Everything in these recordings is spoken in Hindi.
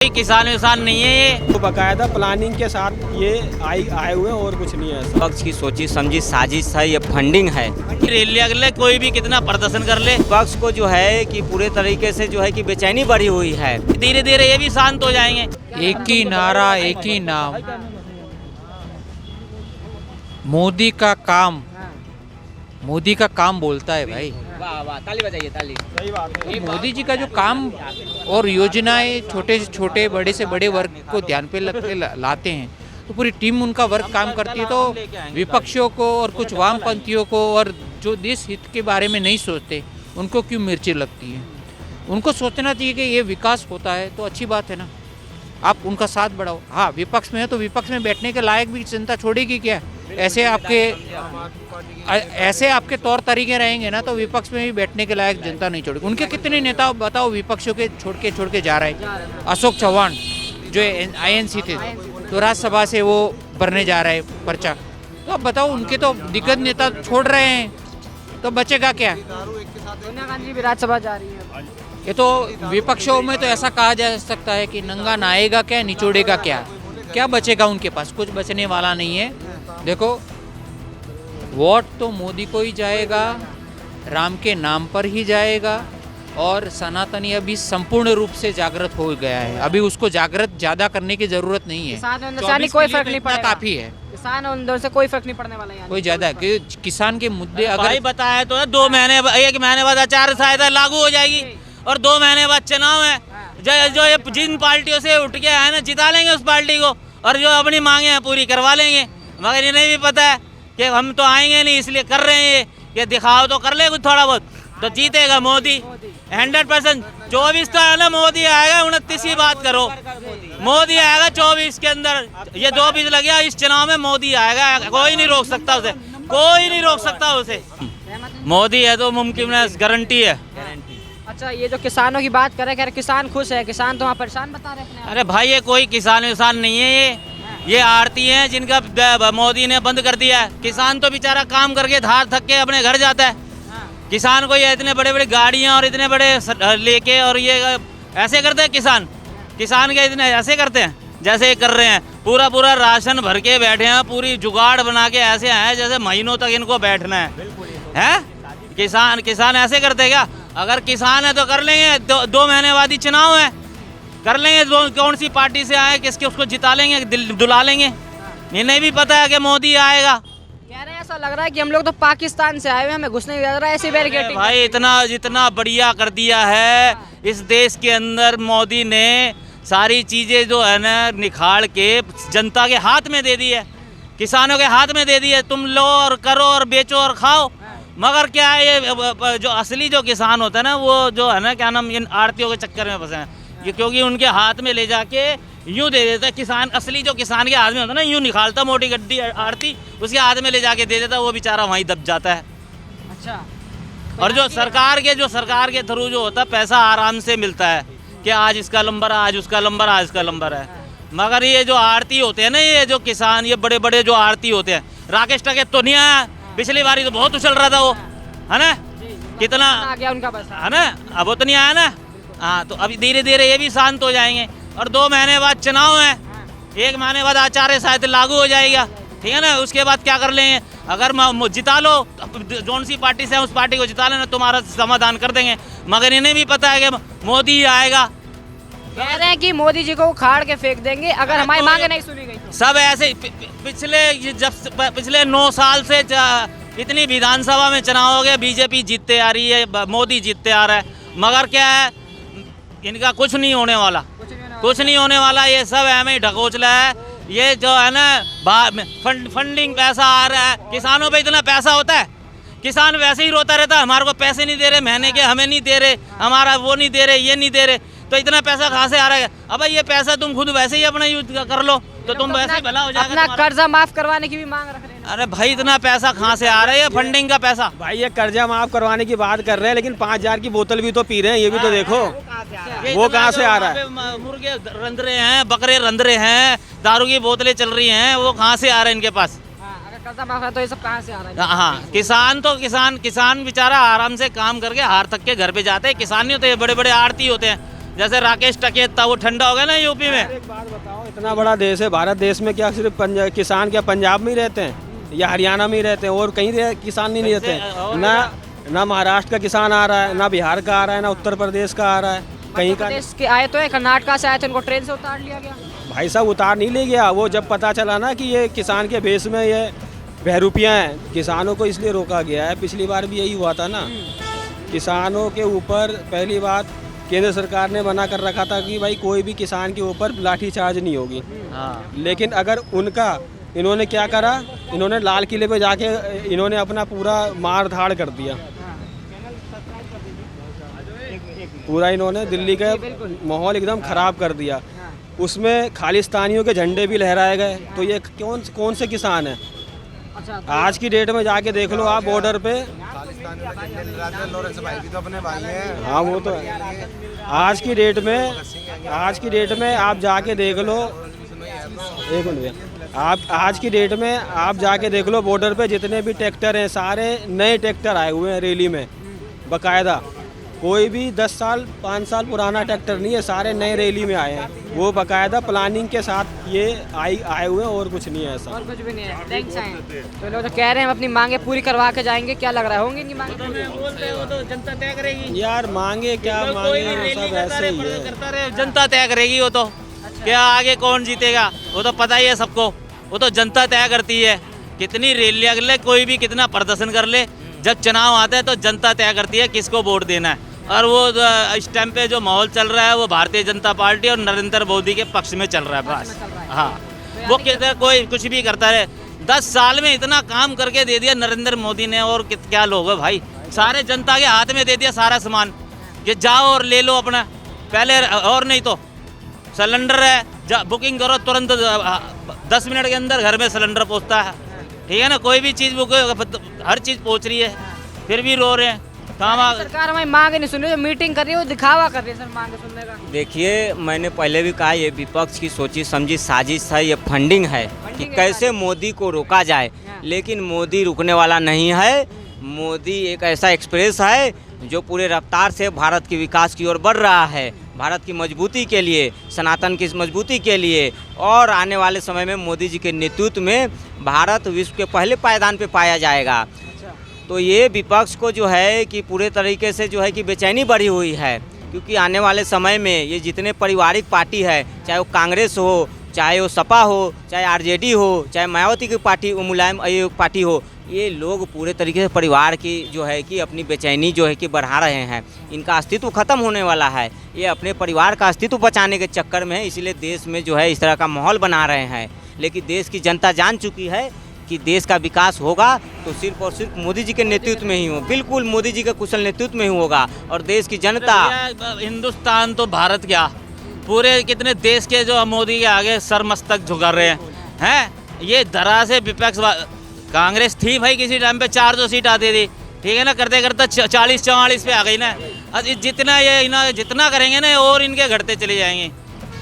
कोई किसान विसान नहीं है ये, तो बकायदा प्लानिंग के साथ ये आए हुए और कुछ नहीं है। पक्ष की सोची समझी साजिश है, ये फंडिंग है। रैली अगले कोई भी कितना प्रदर्शन कर ले, पक्ष को जो है कि पूरे तरीके से जो है कि बेचैनी बढ़ी हुई है। धीरे धीरे ये भी शांत हो जाएंगे। एक ही नारा, एक ही नाम, मोदी का काम। मोदी का काम बोलता है भाई। वाह वाह, ताली बजाइए, ताली। सही बात है। मोदी जी का जो काम और योजनाएं छोटे से छोटे, बड़े से बड़े वर्ग को ध्यान पे लाते हैं, तो पूरी टीम उनका वर्क काम करती है। तो विपक्षियों को और कुछ वामपंथियों को और जो देश हित के बारे में नहीं सोचते, उनको क्यों मिर्ची लगती है? उनको सोचना चाहिए कि ये विकास होता है तो अच्छी बात है ना, आप उनका साथ बढ़ाओ। हाँ, विपक्ष में है तो विपक्ष में बैठने के लायक भी जनता छोड़ेगी क्या? ऐसे आपके तौर तरीके रहेंगे ना तो विपक्ष में भी बैठने के लायक जनता नहीं छोड़ेगी। उनके कितने नेता बताओ विपक्षों के छोड़ के जा रहे हैं। अशोक चौहान जो INC थे तो राज्यसभा से वो भरने जा रहे हैं पर्चा। तो अब बताओ, उनके तो दिग्गज नेता छोड़ रहे हैं तो बचेगा क्या? सोनिया गांधी भी राज्यसभा जा रही है। ये तो विपक्षों में तो ऐसा कहा जा सकता है कि नंगा नहाएगा क्या, निचोड़ेगा क्या? क्या बचेगा उनके पास? कुछ बचने वाला नहीं है। देखो, वोट तो मोदी को ही जाएगा, राम के नाम पर ही जाएगा। और सनातनी अभी संपूर्ण रूप से जागृत हो गया है। अभी उसको जागृत ज्यादा करने की जरूरत नहीं है। किसान कोई फर्क नहीं पड़ेगा, काफी है। किसान आंदोलन से कोई फर्क नहीं पड़ने वाला है। कोई ज्यादा किसान के मुद्दे भाई अगर बताया तो 2 महीने 1 महीने बाद आचार संहिता लागू हो जाएगी और 2 महीने बाद चुनाव है। जो ये जिन पार्टियों से उठ के आए ना, जिता लेंगे उस पार्टी को और जो अपनी मांगे हैं पूरी करवा लेंगे। मगर इन्हें भी पता है कि हम तो आएंगे नहीं, इसलिए कर रहे हैं ये दिखाओ तो कर ले कुछ थोड़ा बहुत, तो जीतेगा मोदी 100%। 24 तो है ना, मोदी आएगा। 29 की बात करो, मोदी आएगा 24 के अंदर। ये 2 बीज लग गया, इस चुनाव में मोदी आएगा। कोई नहीं रोक सकता उसे, कोई नहीं रोक सकता उसे। मोदी है तो मुमकिन है, गारंटी है। अच्छा, ये जो किसानों की बात करें, खैर किसान खुश है, किसान तो वहाँ परेशान बता रहे हैं। अरे भाई, ये कोई किसान विसान नहीं है, ये आरती है जिनका मोदी ने बंद कर दिया है। किसान तो बेचारा काम करके धार थक के अपने घर जाता है। किसान को ये इतने बड़े बड़े गाड़ियाँ और इतने बड़े लेके और ये ऐसे करते हैं किसान के इतने ऐसे करते हैं जैसे ये कर रहे हैं। पूरा राशन भर के बैठे हैं, पूरी जुगाड़ बना के ऐसे हैं जैसे महीनों तक इनको बैठना है। किसान ऐसे करते हैं क्या? अगर किसान है तो कर लेंगे। 2 महीने बाद ही चुनाव है, कर लेंगे। कौन सी पार्टी से आए, किसके उसको जिता लेंगे, दुला लेंगे। इन्हें भी पता है कि मोदी आएगा। कह रहे हैं ऐसा लग रहा है कि हम लोग तो पाकिस्तान से आए हुए, हमें घुसने नहीं लग रहा है ऐसी बैरिकेडिंग। भाई इतना बढ़िया कर दिया है इस देश के अंदर। मोदी ने सारी चीजें जो है ना निखार के जनता के हाथ में दे दी है, किसानों के हाथ में दे दी है। तुम लो और करो और बेचो और खाओ। मगर क्या है, ये जो असली जो किसान होता है ना, वो जो है ना, क्या नाम, इन आड़तियों के चक्कर में फंसे हैं ये, क्योंकि उनके हाथ में ले जाके यूं दे देता है। किसान असली जो किसान के हाथ में होता है ना, यूं निकालता मोटी गड्डी आड़ती, उसके हाथ में ले जाके दे देता, वो बेचारा वहीं दब जाता है। अच्छा, और जो सरकार के थ्रू जो होता है पैसा आराम से मिलता है कि आज इसका नंबर, आज उसका नंबर, आज इसका नंबर है। मगर ये जो आड़ती होते हैं ना, ये जो किसान, ये बड़े बड़े जो आड़ती होते हैं, राकेश टिकैत तो नहीं आया पिछली बारी, तो बहुत उछल रहा था वो, है ना, कितना आ गया उनका बस, है ना। अब वो तो नहीं आया ना। हाँ, तो अभी धीरे धीरे ये भी शांत हो जाएंगे और 2 महीने बाद चुनाव है। 1 महीने बाद आचार संहिता लागू हो जाएगा, ठीक है ना। उसके बाद क्या कर लेंगे, अगर जिता लो, जौन सी पार्टी से उस पार्टी को जिता लेना, तुम्हारा समाधान कर देंगे। मगर इन्हें भी पता है कि मोदी आएगा। कह रहे हैं कि मोदी जी को उखाड़ के फेंक देंगे अगर हमारी मांगे नहीं सुनी गई तो। सब ऐसे पिछले 9 साल से इतनी विधानसभा में चुनाव हो गए, बीजेपी जीतते आ रही है, मोदी जीतते आ रहा है। मगर क्या है, इनका कुछ नहीं होने वाला, कुछ नहीं होने वाला। ये सब ऐसे ही ढकोचला है। ये जो है ना फंडिंग पैसा आ रहा है, किसानों पे इतना पैसा होता है, किसान वैसे ही रोता रहता है, हमारे को पैसे नहीं दे रहे, महीने के हमें नहीं दे रहे, हमारा वो नहीं दे रहे, ये नहीं दे रहे। तो इतना पैसा कहाँ से आ रहा है? अब ये पैसा तुम खुद वैसे ही अपना यूज कर लो तो तुम वैसे ही भला हो जाएगा। अपना कर्जा माफ करवाने की भी मांग रख रहे हैं। अरे भाई, इतना पैसा कहाँ से आ रहा है? ये फंडिंग का पैसा। भाई ये कर्जा माफ करवाने की बात कर रहे हैं, लेकिन 5000 की बोतल भी तो पी रहे हैं, ये भी तो देखो। वो कहाँ से आ रहा है? मुर्गे रंध रहे हैं, बकरे रंध रहे हैं, दारू की बोतलें चल रही हैं, वो कहाँ से आ रहे हैं इनके पास? अगर कर्जा माफ है तो ये सब कहाँ से आ रहा है? हाँ, किसान बेचारा आराम से काम करके हार तक के घर पे जाते हैं। किसान नहीं होते, बड़े बड़े आड़ती होते हैं जैसे राकेश टकेत था वो ठंडा हो गया ना यूपी में। एक बात बताओ, इतना बड़ा देश है भारत देश में, क्या सिर्फ किसान क्या पंजाब में ही रहते हैं या हरियाणा में ही रहते हैं और कहीं किसान नहीं रहते हैं? ना महाराष्ट्र का किसान आ रहा है, ना बिहार का आ रहा है, ना उत्तर प्रदेश का आ रहा है, कहीं का। प्रदेश के आए तो है, कर्नाटका से आए थे, उनको ट्रेन से उतार लिया गया। भाई साहब उतार नहीं ले गया, वो जब पता चला ना कि ये किसान के भेष में ये बहरूपियाँ हैं, किसानों को इसलिए रोका गया है। पिछली बार भी यही हुआ था ना, किसानों के ऊपर पहली बात केंद्र सरकार ने मना कर रखा था कि भाई कोई भी किसान के ऊपर लाठीचार्ज नहीं होगी। लेकिन अगर उनका इन्होंने क्या करा, इन्होंने लाल किले पे जाके इन्होंने अपना पूरा मार धाड़ कर दिया, पूरा इन्होंने दिल्ली का माहौल एकदम ख़राब कर दिया। उसमें खालिस्तानियों के झंडे भी लहराए गए, तो ये कौन से किसान हैं? अच्छा, आज की डेट में जाके देख लो आप बॉर्डर पे, हाँ वो तो है। आज की डेट में आप जाके देख लो, एक मिनट भैया, आप आज की डेट में आप जाके देख लो बॉर्डर पे जितने भी ट्रैक्टर हैं सारे नए ट्रैक्टर आए हुए हैं रैली में बाकायदा। कोई भी 10 साल 5 साल पुराना ट्रैक्टर नहीं है, सारे नए रैली में आए हैं, वो बाकायदा प्लानिंग के साथ ये आए हुए हैं और कुछ नहीं है ऐसा। और कुछ भी नहीं है, थैंक्स आए। तो लोग तो कह रहे हैं हम अपनी मांगे पूरी करवा के जाएंगे, क्या लग रहा है होंगी नहीं मांगे पूरी? वो तो जनता तय करेगी यार, मांगे क्या मांगे, सब ऐसे ही है। करता रहे, जनता तय करेगी। वो तो क्या आगे कौन जीतेगा वो तो पता ही है सबको, वो तो जनता तय करती है। कितनी रैलियां कर ले, कोई भी कितना प्रदर्शन कर ले, जब चुनाव आता है तो जनता तय करती है किसको वोट देना है। और वो इस टाइम पे जो माहौल चल रहा है वो भारतीय जनता पार्टी और नरेंद्र मोदी के पक्ष में चल रहा है बस। हाँ, वो किधर कोई कुछ भी करता रहे, 10 साल में इतना काम करके दे दिया नरेंद्र मोदी ने, और क्या लोग है भाई, सारे जनता के हाथ में दे दिया सारा सामान कि जाओ और ले लो अपना। पहले और नहीं तो सिलेंडर है, बुकिंग करो तुरंत 10 मिनट के अंदर घर में सिलेंडर पहुंचता है, ठीक है ना। कोई भी चीज़ बुक, हर चीज़ पहुंच रही है, फिर भी रो रहे हैं। सरकार हमारी मांग नहीं सुन रही, जो मीटिंग कर रही है वो दिखावा कर रही है सर मांग सुनने का। देखिए, मैंने पहले भी कहा, ये विपक्ष की सोची समझी साजिश है, ये फंडिंग है कि कैसे मोदी को रोका जाए। लेकिन मोदी रुकने वाला नहीं है। मोदी एक ऐसा एक्सप्रेस है जो पूरे रफ्तार से भारत के विकास की ओर बढ़ रहा है, भारत की मजबूती के लिए, सनातन की मजबूती के लिए। और आने वाले समय में मोदी जी के नेतृत्व में भारत विश्व के पहले पायदान पे पाया जाएगा। तो ये विपक्ष को जो है कि पूरे तरीके से जो है कि बेचैनी बढ़ी हुई है, क्योंकि आने वाले समय में ये जितने पारिवारिक पार्टी है, चाहे वो कांग्रेस हो, चाहे वो सपा हो, चाहे आरजेडी हो, चाहे मायावती की पार्टी, मुलायम आयोग पार्टी हो, ये लोग पूरे तरीके से परिवार की जो है कि अपनी बेचैनी जो है कि बढ़ा रहे हैं। इनका अस्तित्व खत्म होने वाला है, ये अपने परिवार का अस्तित्व बचाने के चक्कर में है, इसलिए देश में जो है इस तरह का माहौल बना रहे हैं। लेकिन देश की जनता जान चुकी है कि देश का विकास होगा तो सिर्फ और सिर्फ मोदी जी के नेतृत्व में ही हो, बिल्कुल मोदी जी के कुशल नेतृत्व में ही होगा। और देश की जनता, हिंदुस्तान तो भारत क्या, पूरे कितने देश के जो मोदी के आगे सर मस्तक झुका रहे हैं। ये धरा से विपक्ष, कांग्रेस थी भाई किसी टाइम पे 400 सीट आती थी, ठीक है ना, करते करते 40-44 पे आ गई ना। जितना ये ना जितना करेंगे ना और इनके घटते चले जाएंगे,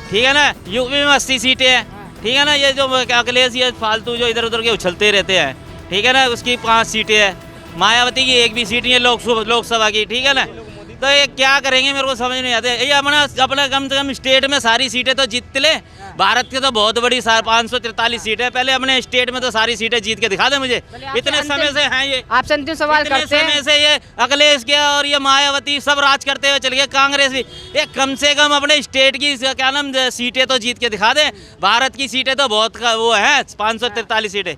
ठीक है ना। यूपी में 80 सीटें हैं, ठीक है ना। ये जो अखिलेश ये फालतू जो इधर उधर के उछलते रहते हैं, ठीक है ना, उसकी 5 सीटें हैं। मायावती की 1 भी सीट नहीं है लोकसभा की, ठीक है ना। तो ये क्या करेंगे मेरे को समझ नहीं आते। ये अपना कम से कम स्टेट में सारी सीटें तो जीत ले। भारत की तो बहुत बड़ी 543 सीटें है, पहले अपने स्टेट में तो सारी सीटें जीत के दिखा दे मुझे। इतने समय से हैं ये, आपसे अंतिम सवाल करते हैं, समय से ये अखिलेश के और ये मायावती सब राज करते हुए चल गए, कांग्रेस भी। ये कम से कम अपने स्टेट की क्या नाम सीटें तो जीत के दिखा दे। भारत की सीटें तो बहुत वो है, 543 सीटें।